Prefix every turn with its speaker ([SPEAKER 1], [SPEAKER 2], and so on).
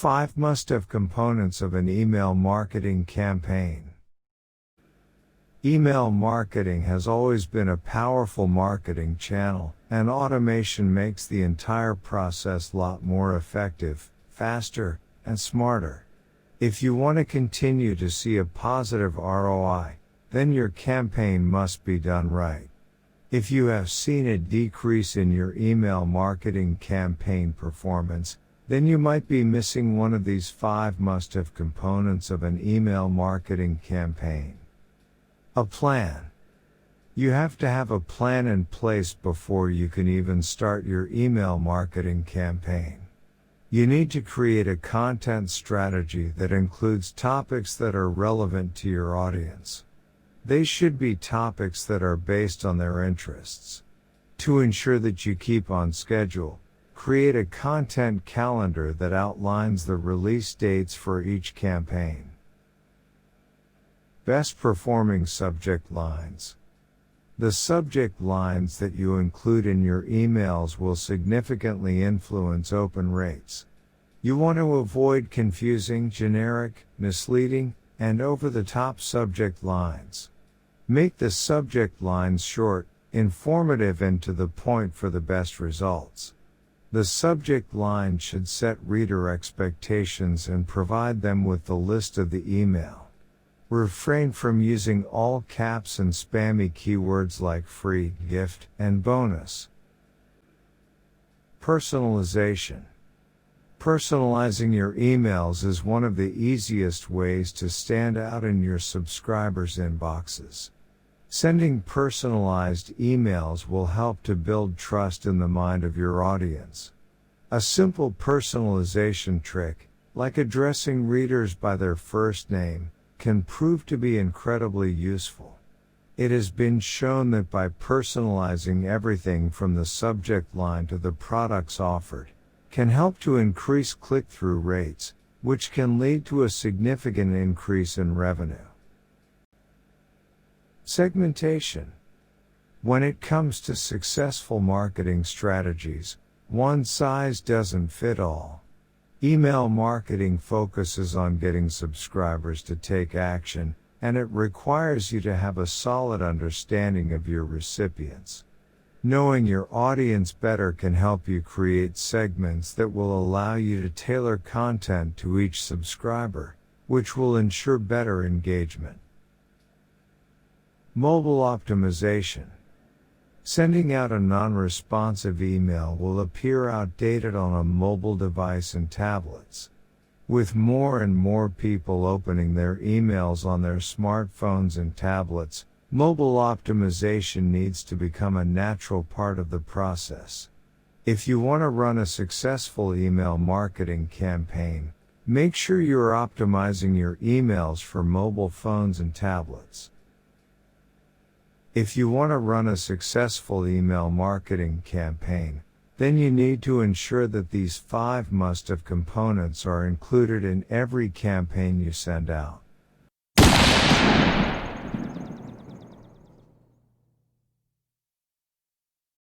[SPEAKER 1] 5 must-have components of an email marketing campaign. Email marketing has always been a powerful marketing channel, and automation makes the entire process a lot more effective, faster, and smarter. If you want to continue to see a positive ROI, then your campaign must be done right. If you have seen a decrease in your email marketing campaign performance, then you might be missing one of these 5 must-have components of an email marketing campaign. A plan. You have to have a plan in place before you can even start your email marketing campaign. You need to create a content strategy that includes topics that are relevant to your audience. They should be topics that are based on their interests. To ensure that you keep on schedule, create a content calendar that outlines the release dates for each campaign. Best performing subject lines. The subject lines that you include in your emails will significantly influence open rates. You want to avoid confusing, generic, misleading, and over-the-top subject lines. Make the subject lines short, informative, and to the point for the best results. The subject line should set reader expectations and provide them with the list of the email. Refrain from using all caps and spammy keywords like free, gift, and bonus. Personalization. Personalizing your emails is one of the easiest ways to stand out in your subscribers' inboxes. Sending personalized emails will help to build trust in the mind of your audience. A simple personalization trick, like addressing readers by their first name, can prove to be incredibly useful. It has been shown that by personalizing everything from the subject line to the products offered, can help to increase click-through rates, which can lead to a significant increase in revenue. Segmentation. When it comes to successful marketing strategies, one size doesn't fit all. Email marketing focuses on getting subscribers to take action, and it requires you to have a solid understanding of your recipients. Knowing your audience better can help you create segments that will allow you to tailor content to each subscriber, which will ensure better engagement. Mobile optimization. Sending out a non-responsive email will appear outdated on a mobile device and tablets. With more and more people opening their emails on their smartphones and tablets, mobile optimization needs to become a natural part of the process. If you want to run a successful email marketing campaign, make sure you are optimizing your emails for mobile phones and tablets. If you want to run a successful email marketing campaign, then you need to ensure that these 5 must-have components are included in every campaign you send out.